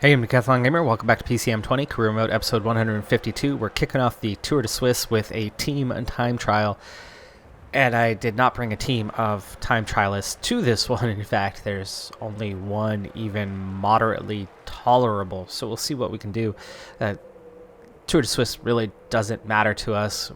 Hey, I'm Decathlon Gamer. Welcome back to PCM20 Career Mode episode 152. We're kicking off the Tour de Suisse with a team and time trial. And I did not bring a team of time trialists to this one. In fact, there's only one even moderately tolerable. So we'll see what we can do. Tour de Suisse really doesn't matter to us.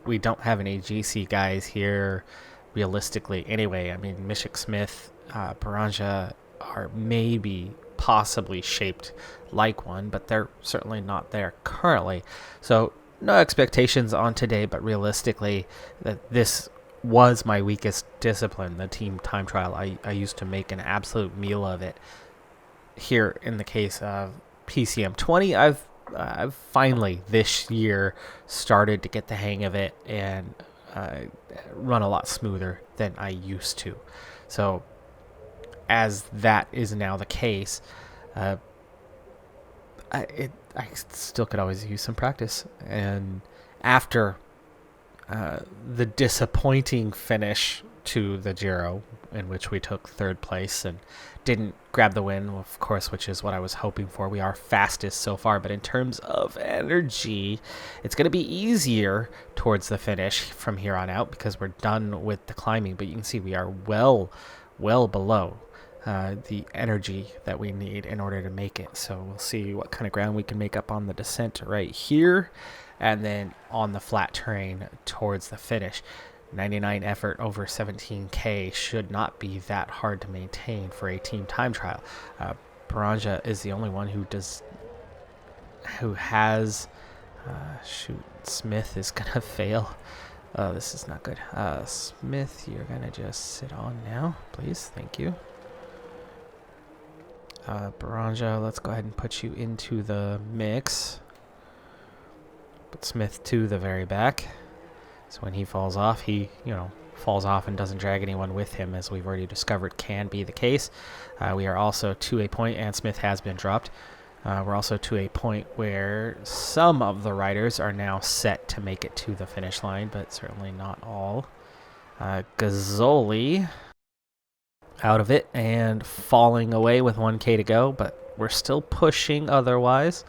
We don't have any GC guys here realistically anyway. I mean, Mishik Smith, Baranja are maybe possibly shaped like one, but they're certainly not there currently. So no expectations on today, but realistically, that this was my weakest discipline, the team time trial. I used to make an absolute meal of it. Here in the case of PCM20, I've finally this year started to get the hang of it and run a lot smoother than I used to. So as that is now the case, I still could always use some practice. And after the disappointing finish to the Giro, in which we took third place and didn't grab the win, of course, which is what I was hoping for. We are fastest so far, but in terms of energy, it's going to be easier towards the finish from here on out because we're done with the climbing. But you can see we are well below the energy that we need in order to make it. So we'll see what kind of ground we can make up on the descent right here and then on the flat terrain towards the finish. 99 effort over 17k should not be that hard to maintain for a team time trial. Baranja is the only one who has Smith is gonna fail. This is not good. Smith, you're gonna just sit on now, please. Thank you. Baranja, let's go ahead and put you into the mix. Put Smith to the very back. So when he falls off, he, falls off and doesn't drag anyone with him, as we've already discovered can be the case. We are also to a point, and Smith has been dropped. We're also to a point where some of the riders are now set to make it to the finish line, but certainly not all. Gazzoli out of it and falling away with 1k to go, but we're still pushing otherwise.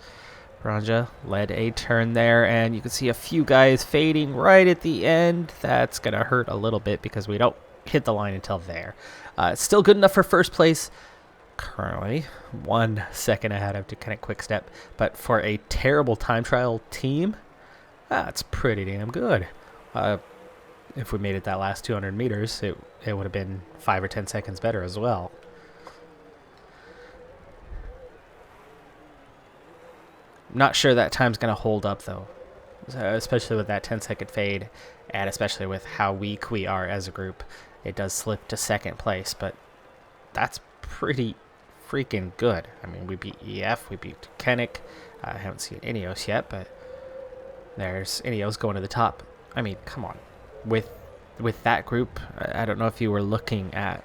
Baranja led a turn there, and you can see a few guys fading right at the end. That's going to hurt a little bit because we don't hit the line until there. It's still good enough for first place. Currently 1 second ahead of Decathlon Quick Step, but for a terrible time trial team, that's pretty damn good. If we made it that last 200 meters, it would have been 5 or 10 seconds better as well. Not sure that time's going to hold up, though, especially with that 10-second fade, and especially with how weak we are as a group. It does slip to second place, but that's pretty freaking good. I mean, we beat EF, we beat Koenig. I haven't seen Ineos yet, but there's Ineos going to the top. I mean, come on. With that group, I don't know if you were looking at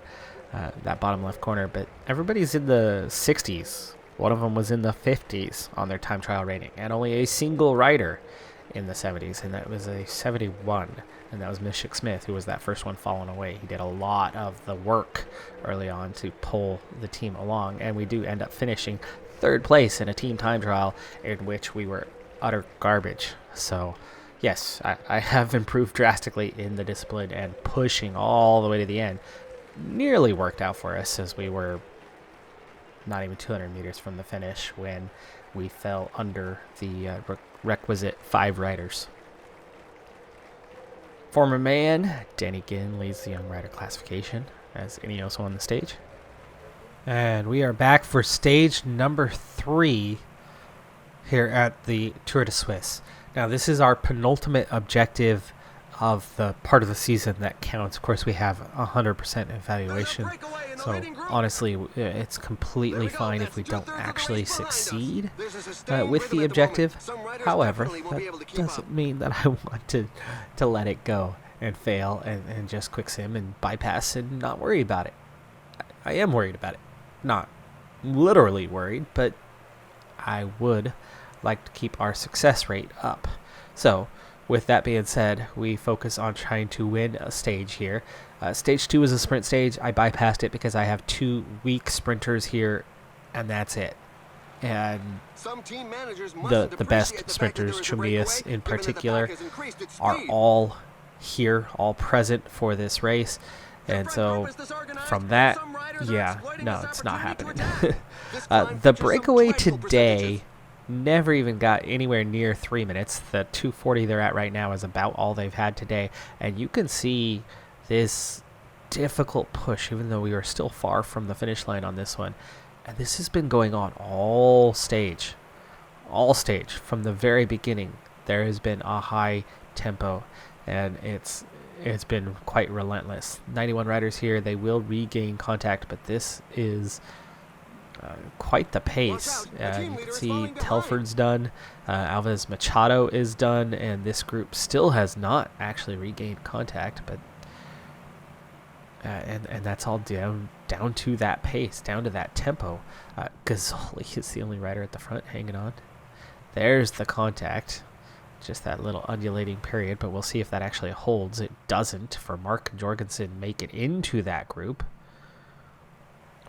that bottom left corner, but everybody's in the 60s. One of them was in the 50s on their time trial rating, and only a single rider in the 70s, and that was a 71, and that was Mishik Smith, who was that first one falling away. He did a lot of the work early on to pull the team along, and we do end up finishing third place in a team time trial in which we were utter garbage. So yes, I have improved drastically in the discipline, and pushing all the way to the end nearly worked out for us, as we were not even 200 meters from the finish when we fell under the requisite 5 riders. Former man Danny Ginn leads the young rider classification as Ineos on the stage. And we are back for stage number 3 here at the Tour de Suisse. Now, this is our penultimate objective of the part of the season that counts. Of course, we have 100% evaluation, so honestly, it's completely fine if we don't actually succeed with the objective. However, that doesn't mean that I want to let it go and fail and just quick sim and bypass and not worry about it. I am worried about it. Not literally worried, but I would like to keep our success rate up. So with that being said, we focus on trying to win a stage here. Stage 2 is a sprint stage. I bypassed it because I have 2 weak sprinters here, and that's it. and Some team managers the best sprinters, Suisse in particular, are all here, all present for this race. And so from that, yeah, no, it's not happening. The breakaway today never even got anywhere near 3 minutes. The 2:40 they're at right now is about all they've had today. And you can see this difficult push, even though we were still far from the finish line on this one. And this has been going on all stage from the very beginning. There has been a high tempo, and it's been quite relentless. 91 riders here. They will regain contact, but this is quite the pace. You can see Telford's done, Alves Machado is done, and this group still has not actually regained contact, but and that's all down to that pace, down to that tempo. Gazzoli is the only rider at the front hanging on. There's the contact, just that little undulating period, but we'll see if that actually holds. It doesn't, for Mark Jorgensen make it into that group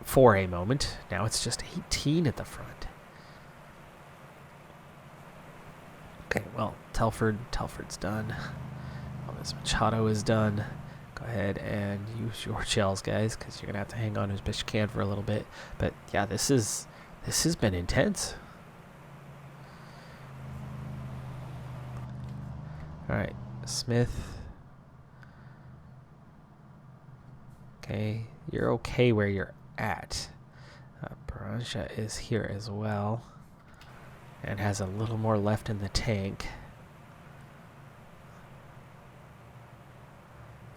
for a moment. Now it's just 18 at the front. Okay, well, Telford's done. Alves Machado is done. Go ahead and use your gels, guys, because you're going to have to hang on as best you can for a little bit. But yeah, this has been intense. All right, Smith. Okay, you're okay where you're at. Baranja is here as well and has a little more left in the tank.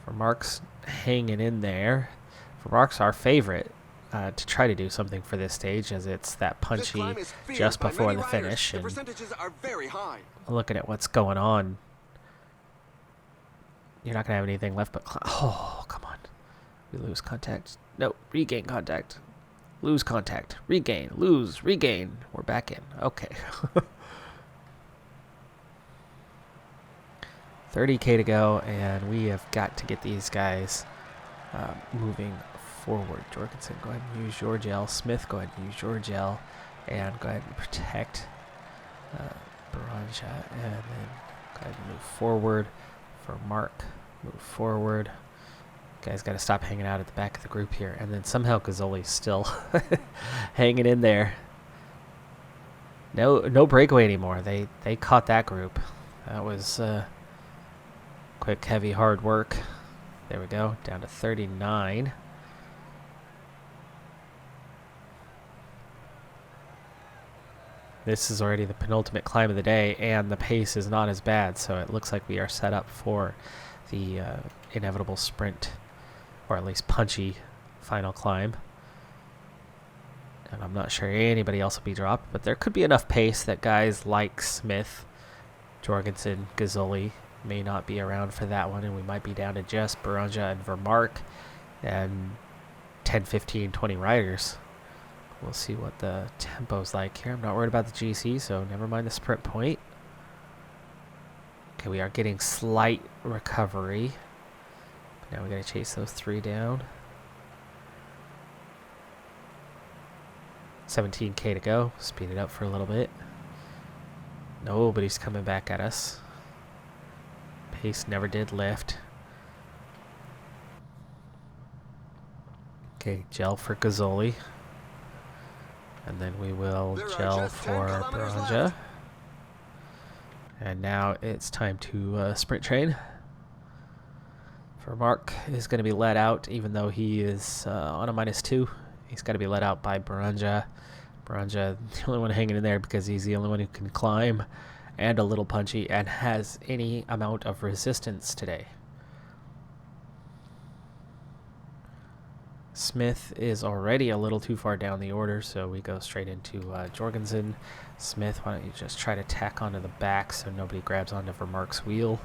For Mark's hanging in there. For Mark's our favorite to try to do something for this stage, as it's that punchy just before the finish. And looking at what's going on, you're not going to have anything left but oh, come on. We lose contact. No, regain contact. Lose contact. Regain. Lose. Regain. We're back in. Okay. 30K to go, and we have got to get these guys moving forward. Jorgensen, go ahead and use your gel. Smith, go ahead and use your gel. And go ahead and protect Baranja. And then go ahead and move forward. For Mark, move forward. Guys got to stop hanging out at the back of the group here. And then somehow Gazzoli's still hanging in there. No breakaway anymore. They caught that group. That was quick, heavy, hard work. There we go. Down to 39. This is already the penultimate climb of the day, and the pace is not as bad, so it looks like we are set up for the inevitable sprint, or at least punchy final climb. And I'm not sure anybody else will be dropped, but there could be enough pace that guys like Smith, Jorgensen, Gazzoli may not be around for that one, and we might be down to just Baranja and Vermark and 10, 15, 20 riders. We'll see what the tempo's like here. I'm not worried about the GC, so never mind the sprint point. Okay, we are getting slight recovery. But now we got to chase those three down. 17K to go. Speed it up for a little bit. Nobody's coming back at us. Pace never did lift. Okay, gel for Gazzoli. And then we will gel for Baranja. And now it's time to sprint train. For Mark is going to be let out, even though he is on a -2. He's got to be let out by Baranja. Baranja, the only one hanging in there because he's the only one who can climb and a little punchy and has any amount of resistance today. Smith is already a little too far down the order, so we go straight into Jorgensen. Smith, why don't you just try to tack onto the back so nobody grabs onto Vermark's wheel.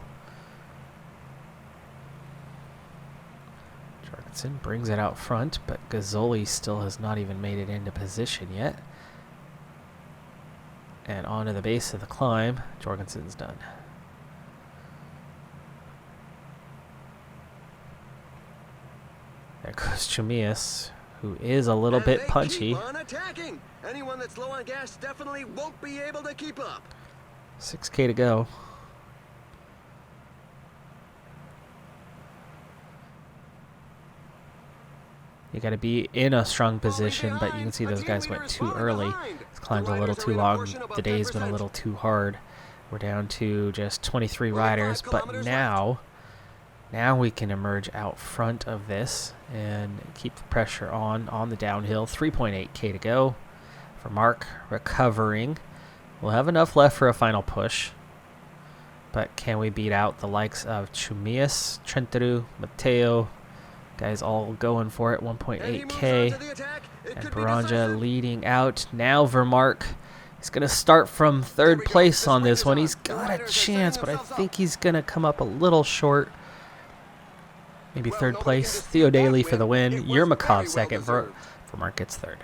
Jorgensen brings it out front, but Gazzoli still has not even made it into position yet. And onto the base of the climb, Jorgensen's done. There goes Suisse, who is a little bit punchy. Keep on attacking. Anyone that's low on gas definitely won't be able to keep up. 6K to go. You got to be in a strong position, but you can see those guys went too early. It's climbed a little too long. The day's been a little too hard. We're down to just 23 riders, but now we can emerge out front of this and keep the pressure on the downhill. 3.8K to go for Mark, recovering. We'll have enough left for a final push, but can we beat out the likes of Suisse, Trentru, Matteo? Guys all going for it. 1.8K. And Baranja leading out. Now Vermark. He's going to start from third place on this one. He's got a chance, but I think he's going to come up a little short. Maybe third place. Theo Daly for the win. Yermakov second. Vermark gets third.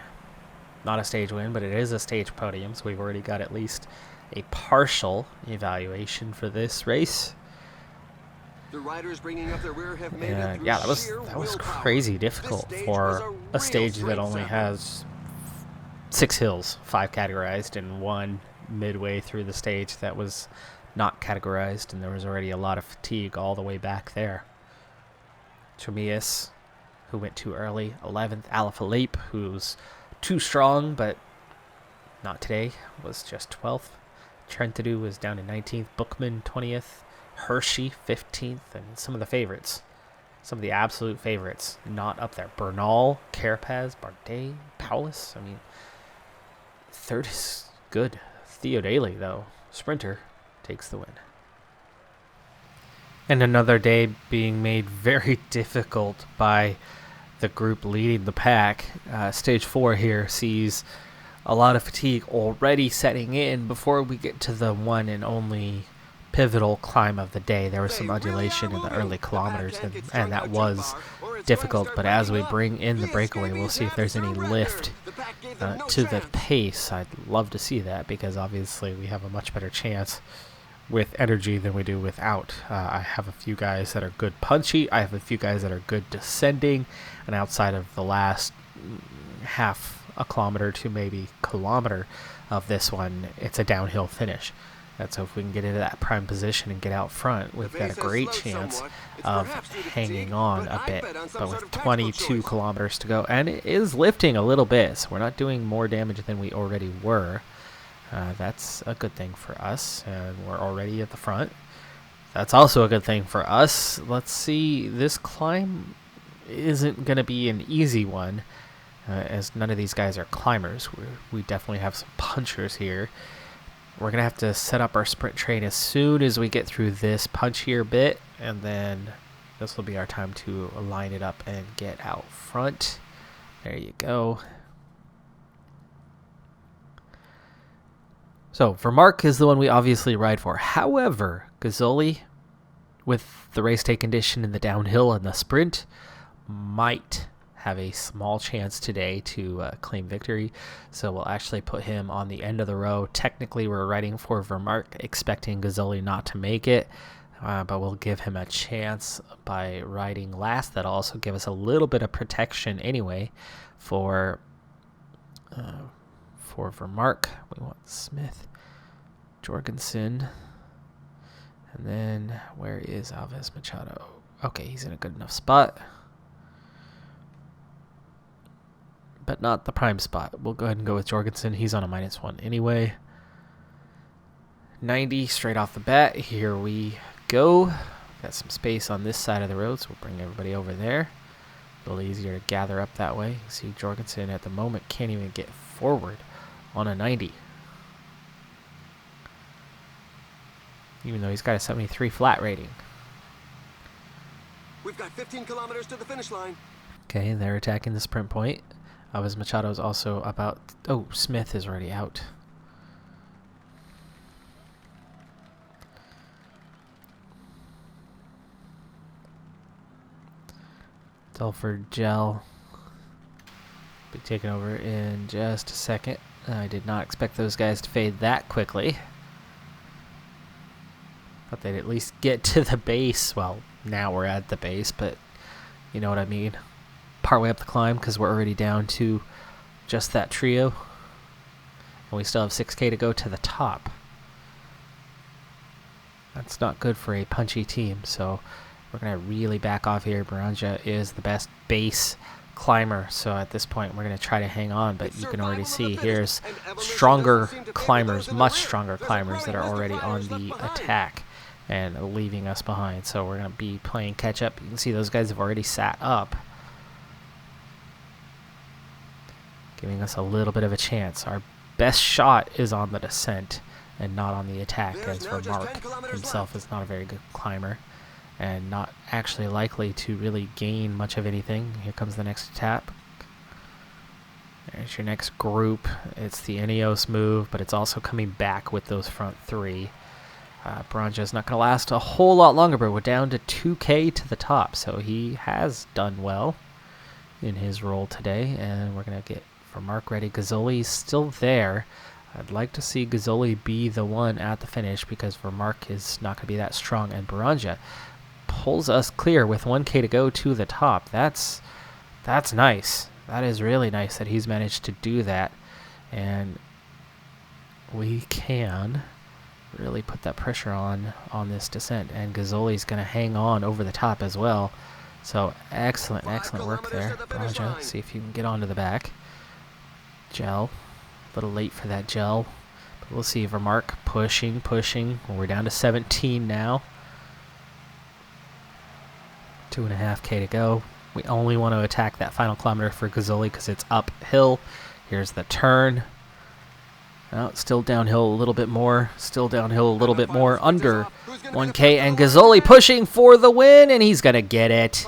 Not a stage win, but it is a stage podium, so we've already got at least a partial evaluation for this race. The riders bringing up their rear have made And yeah, that was crazy difficult for a stage that only has 6 hills, 5 categorized, and 1 midway through the stage that was not categorized, and there was already a lot of fatigue all the way back there. Suisse, who went too early, 11th. Alaphilippe, who's too strong, but not today, was just 12th. Trentadu was down to 19th. Bookman, 20th. Hershey, 15th, and some of the favorites. Some of the absolute favorites not up there. Bernal, Carapaz, Bardet, Paulus. I mean, third is good. Theo Daly, though, sprinter, takes the win. And another day being made very difficult by the group leading the pack. Stage 4 here sees a lot of fatigue already setting in before we get to the one and only pivotal climb of the day. There was some undulation in the early kilometers, and that was difficult, but as we bring in the breakaway, we'll see if there's any lift to the pace. I'd love to see that, because obviously we have a much better chance with energy than we do without. I have a few guys that are good punchy, I have a few guys that are good descending, and outside of the last half a kilometer to maybe kilometer of this one, it's a downhill finish. And so if we can get into that prime position and get out front, we've got a great chance of hanging on a bit. But with 22 kilometers to go, and it is lifting a little bit, so we're not doing more damage than we already were. That's a good thing for us, and we're already at the front. That's also a good thing for us. Let's see, this climb isn't going to be an easy one, as none of these guys are climbers. We definitely have some punchers here. We're going to have to set up our sprint train as soon as we get through this punchier bit, and then this will be our time to line it up and get out front. There you go. So, Vermark is the one we obviously ride for. However, Gazzoli, with the race day condition in the downhill and the sprint, might have a small chance today to claim victory. So we'll actually put him on the end of the row. Technically, we're riding for Vermark, expecting Gazzoli not to make it, but we'll give him a chance by riding last. That'll also give us a little bit of protection anyway for Vermark. We want Smith, Jorgensen, and then where is Alves Machado? Okay, he's in a good enough spot, but not the prime spot. We'll go ahead and go with Jorgensen. He's on a -1 anyway. 90 straight off the bat. Here we go. Got some space on this side of the road, so we'll bring everybody over there. A little easier to gather up that way. See, Jorgensen at the moment can't even get forward on a 90. Even though he's got a 73 flat rating. We've got 15 kilometers to the finish line. Okay, they're attacking the sprint point. Alves Machado is also about... Oh, Smith is already out. Telford Gel be taking over in just a second. I did not expect those guys to fade that quickly. Thought they'd at least get to the base. Well, now we're at the base, but you know what I mean. partway up the climb because we're already down to just that trio. And we still have 6K to go to the top. That's not good for a punchy team, so we're going to really back off here. Baranja is the best base climber, so at this point we're going to try to hang on, but you can already see here's stronger climbers, much stronger climbers that are already on the attack and leaving us behind. So we're going to be playing catch up. You can see those guys have already sat up, giving us a little bit of a chance. Our best shot is on the descent and not on the attack, as Vermark himself is not a very good climber and not actually likely to really gain much of anything. Here comes the next tap. There's your next group. It's the Ineos move, but it's also coming back with those front three. Baranja's not going to last a whole lot longer, but we're down to 2K to the top, so he has done well in his role today, and we're going to get Vermark ready. Gazzoli's still there. I'd like to see Gazzoli be the one at the finish because Vermark is not going to be that strong, and Baranja pulls us clear with 1K to go to the top. That's nice. That is really nice that he's managed to do that, and we can really put that pressure on this descent, and Gazzoli's going to hang on over the top as well. So excellent work there, Baranja. See if you can get onto the back. Gel, a little late for that gel, but we'll see. Vermark pushing. We're down to 17 now. 2.5K to go. We only want to attack that final kilometer for Gazzoli because it's uphill. Here's the turn. Oh, still downhill a little bit more. Under 1K, and Gazzoli pushing for the win, and he's going to get it.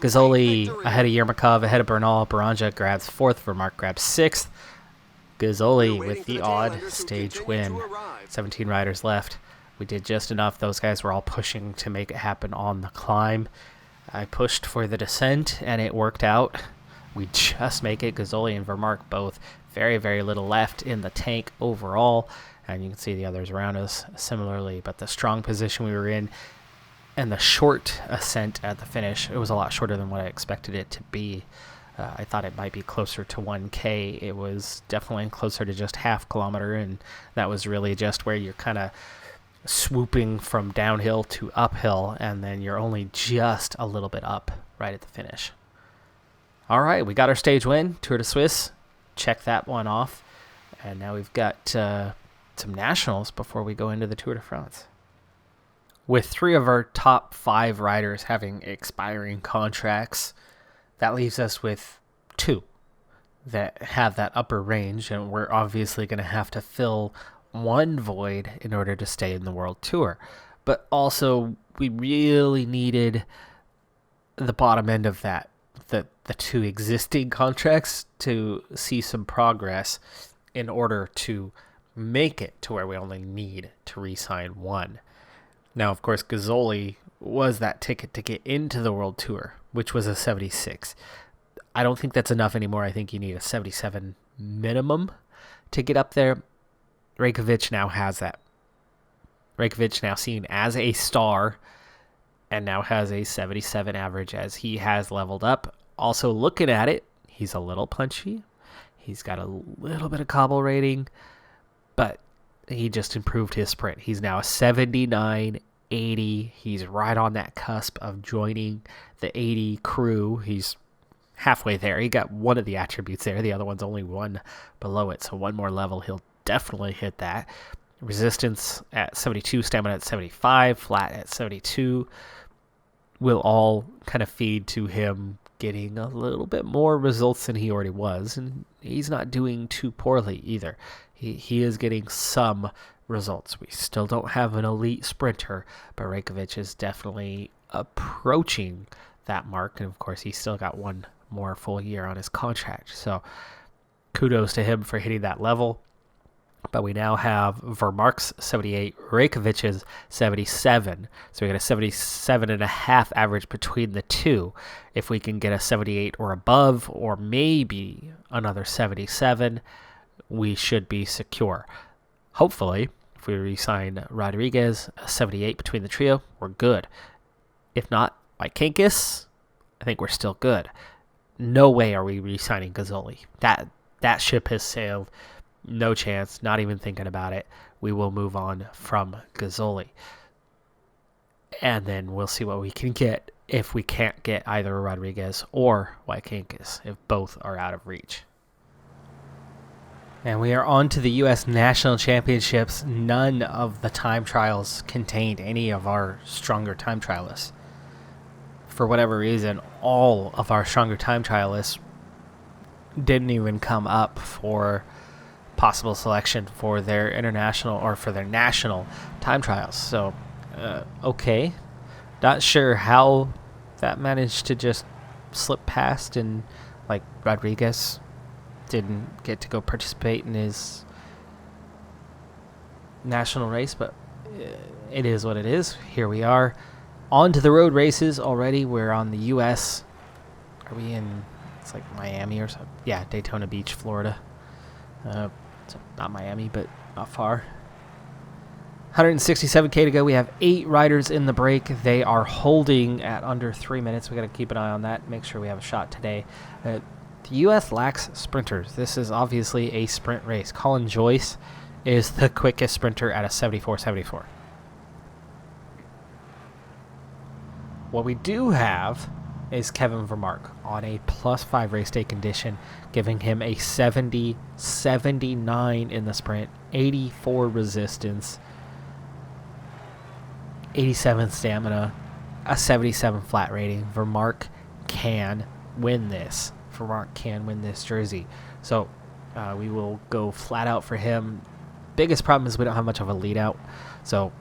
Gazzoli ahead of Yermakov, ahead of Bernal. Baranja grabs 4th. Vermark grabs 6th. Gazzoli with the odd stage win. 17 riders left. We did just enough. Those guys were all pushing to make it happen on the climb. I pushed for the descent, and it worked out. We just make it. Gazzoli and Vermark both very little left in the tank overall, and you can see the others around us similarly. But the strong position we were in and the short ascent at the finish, it was a lot shorter than what I expected it to be. I thought it might be closer to 1K. It was definitely closer to just half kilometer, and that was really just where you're kind of swooping from downhill to uphill, and then you're only just a little bit up right at the finish. All right, we got our stage win, Tour de Suisse. Check that one off. And now we've got some nationals before we go into the Tour de France. With 3 of our top 5 riders having expiring contracts, that leaves us with 2 that have that upper range, and we're obviously going to have to fill one void in order to stay in the World Tour. But also, we really needed the bottom end of that, the 2 existing contracts, to see some progress in order to make it to where we only need to re-sign 1. Now, of course, Gazzoli was that ticket to get into the World Tour, which was a 76. I don't think that's enough anymore. I think you need a 77 minimum to get up there. Rajkovic now has that. Rajkovic now seen as a star and now has a 77 average as he has leveled up. Also looking at it, he's a little punchy. He's got a little bit of cobble rating, but he just improved his sprint. He's now a 79-80. He's right on that cusp of joining the 80 crew. He's halfway there. He got one of the attributes there. The other one's only one below it, so one more level, he'll definitely hit that. Resistance at 72, stamina at 75, flat at 72 will all kind of feed to him getting a little bit more results than he already was, and he's not doing too poorly either. He is getting some results. We still don't have an elite sprinter, but Rajkovic is definitely approaching that mark, and of course he's still got one more full year on his contract, so kudos to him for hitting that level. But we now have Vermark's 78, Rajkovic's 77. So we got a 77.5 average between the 2. If we can get a 78 or above, or maybe another 77, we should be secure. Hopefully, if we re-sign Rodriguez, a 78 between the trio, we're good. If not, like Kinkis, I think we're still good. No way are we re-signing Gazzoli. That ship has sailed. No chance. Not even thinking about it. We will move on from Gazzoli. And then we'll see what we can get if we can't get either Rodriguez or Wykinkis, if both are out of reach. And we are on to the U.S. National Championships. None of the time trials contained any of our stronger time trialists. For whatever reason, all of our stronger time trialists didn't even come up for possible selection for their international or for their national time trials. So, okay. Not sure how that managed to just slip past, and like Rodriguez didn't get to go participate in his national race, but it is what it is. Here we are on to the road races already. We're on the U.S. Are we in, it's like Miami or something? Yeah, Daytona Beach, Florida. So not Miami, but not far. 167K to go. We have 8 riders in the break. They are holding at under 3 minutes. We got to keep an eye on that. Make sure we have a shot today. The U.S. lacks sprinters. This is obviously a sprint race. Colin Joyce is the quickest sprinter at a 74.74. What we do have is Kevin Vermark on a +5 race day condition, giving him a 70.79 in the sprint, 84 resistance, 87 stamina, a 77 flat rating. Vermark can win this. Vermark can win this jersey. So we will go flat out for him. Biggest problem is we don't have much of a lead out. So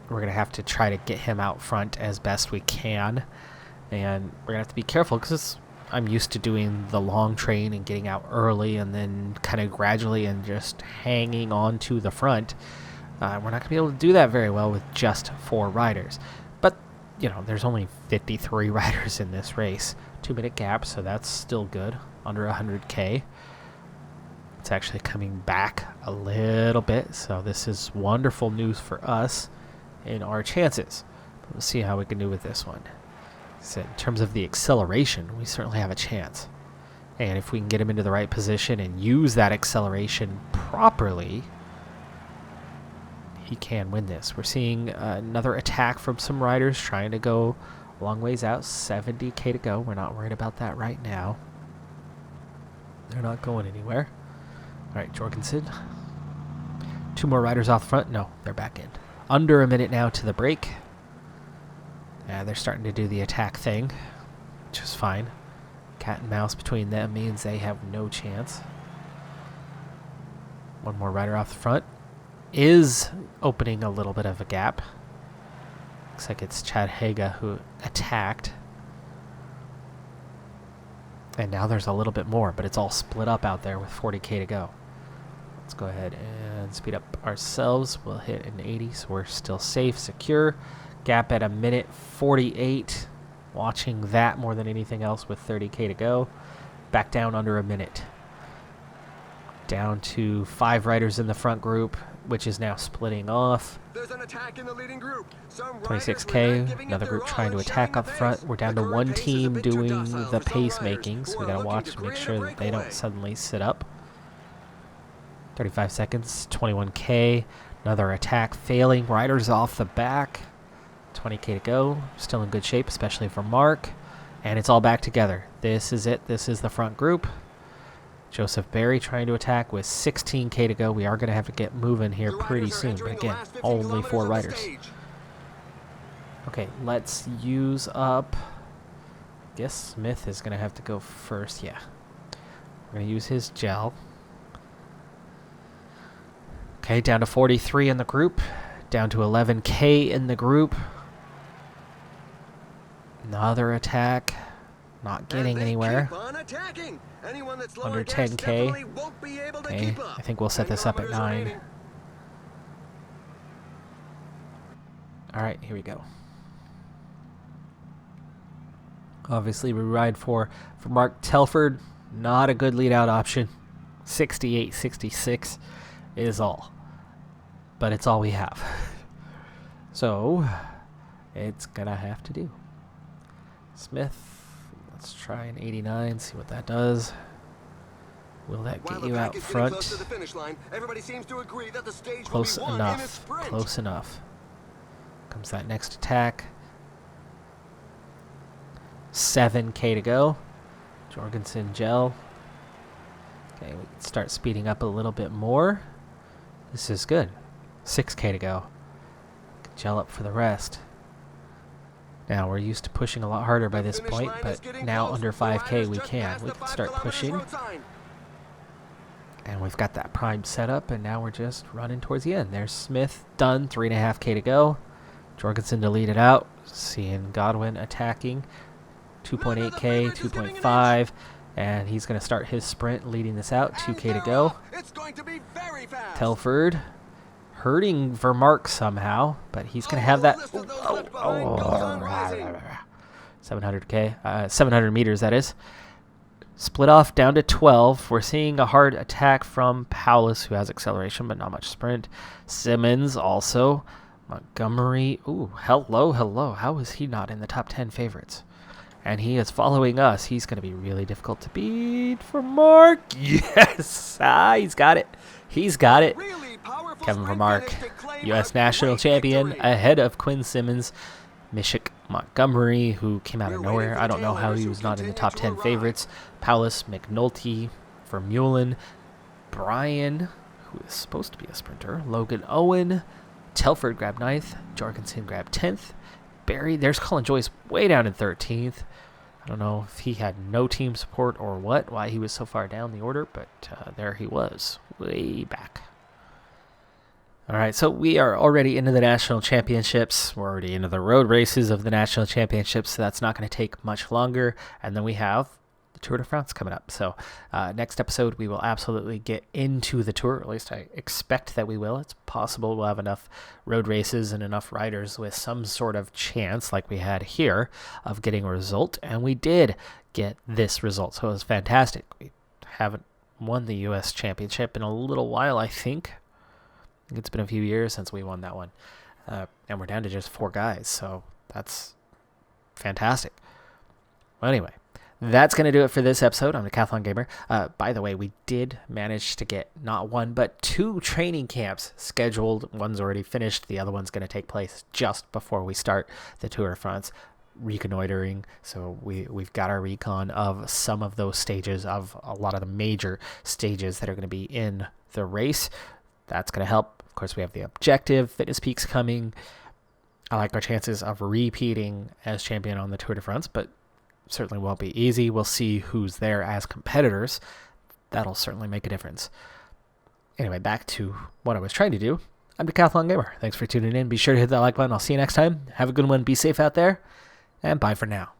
we're going to have to try to get him out front as best we can. And we're going to have to be careful because I'm used to doing the long train and getting out early and then kind of gradually and just hanging on to the front. We're not going to be able to do that very well with just 4 riders. But, you know, there's only 53 riders in this race. 2-minute gap, so that's still good. Under 100K. It's actually coming back a little bit, so this is wonderful news for us in our chances. But we'll see how we can do with this one. So in terms of the acceleration, we certainly have a chance. And if we can get him into the right position and use that acceleration properly, he can win this. We're seeing another attack from some riders trying to go a long ways out. 70K to go. We're not worried about that right now. They're not going anywhere. All right, Jorgensen. 2 more riders off the front. No, they're back in. Under a minute now to the break. They're starting to do the attack thing, which is fine. Cat and mouse between them means they have no chance. 1 more rider off the front is opening a little bit of a gap. Looks like it's Chad Haga who attacked. And now there's a little bit more, but it's all split up out there with 40K to go. Let's go ahead and speed up ourselves. We'll hit an 80, so we're still safe, secure. Gap at a minute 48. Watching that more than anything else with 30K to go. Back down under a minute. Down to 5 riders in the front group, which is now splitting off. There's an attack in the leading group. 26K, another group trying to attack up front. We're down to 1 team doing the pace making, so we gotta watch to make sure that they don't suddenly sit up. 35 seconds, 21K, another attack failing. Riders off the back. 20K to go, still in good shape, especially for Mark. And it's all back together. This is it. This is the front group. Joseph Berry trying to attack with 16K to go. We are going to have to get moving here pretty soon. But again, only 4 riders. Okay, let's use up... I guess Smith is going to have to go first. Yeah. We're going to use his gel. Okay, down to 43 in the group. Down to 11K in the group. Another attack. Not getting anywhere. Under 10K. Okay, I think we'll set this up at 9. Alright, here we go. Obviously, we ride for Mark Telford. Not a good lead-out option. 68, 66 is all. But it's all we have. So, it's going to have to do. Smith, Let's try an 89, see what that does. Will that get you out front? Close to the finish line, everybody seems to agree that the stage Close will be won in a enough. sprint. Close enough. Comes that next attack. 7K to go. Jorgensen gel. Okay, we can start speeding up a little bit more. This is good. 6K to go. Gel up for the rest. Now, we're used to pushing a lot harder by this point, but now under 5K we can. We can start pushing. And we've got that prime set up, and now we're just running towards the end. There's Smith, done, 3.5K to go. Jorgensen to lead it out. Seeing Godwin attacking. 2.8K, 2.5, and he's going to start his sprint, leading this out. 2K to go. It's going to be very fast. Telford hurting Vermark somehow, but he's going to have that. 700K, 700 meters, that is. Split off down to 12. We're seeing a hard attack from Paulus, who has acceleration but not much sprint. Simmons also. Montgomery. Ooh, hello. How is he not in the top 10 favorites? And he is following us. He's going to be really difficult to beat for Mark. Yes. He's got it. Really Kevin Vermark, U.S. national champion, ahead of Quinn Simmons. Mishik Montgomery, who came out of nowhere. I don't know how he was not in the top 10 favorites. Paulus McNulty, Vermeulen, Brian, who is supposed to be a sprinter. Logan Owen, Telford grabbed 9th. Jorgensen grabbed 10th. Barry, there's Colin Joyce way down in 13th. I don't know if he had no team support or why he was so far down the order, but there he was, way back. All right, so we are already into the national championships. We're already into the road races of the national championships, so that's not going to take much longer. And then we have the Tour de France coming up. So next episode, we will absolutely get into the Tour. At least I expect that we will. It's possible we'll have enough road races and enough riders with some sort of chance, like we had here, of getting a result. And we did get this result, so it was fantastic. We haven't won the U.S. championship in a little while, I think. It's been a few years since we won that one. And we're down to just 4 guys, so that's fantastic. Well, anyway, that's going to do it for this episode. I'm Decathlon Gamer. By the way, we did manage to get not 1, but 2 training camps scheduled. One's already finished. The other one's going to take place just before we start the Tour de France. Reconnoitering, so we've got our recon of some of those stages, of a lot of the major stages that are going to be in the race. That's going to help. Of course, we have the objective, Fitness Peaks coming. I like our chances of repeating as champion on the Tour de France, but certainly won't be easy. We'll see who's there as competitors. That'll certainly make a difference. Anyway, back to what I was trying to do. I'm Decathlon Gamer. Thanks for tuning in. Be sure to hit that like button. I'll see you next time. Have a good one. Be safe out there, and bye for now.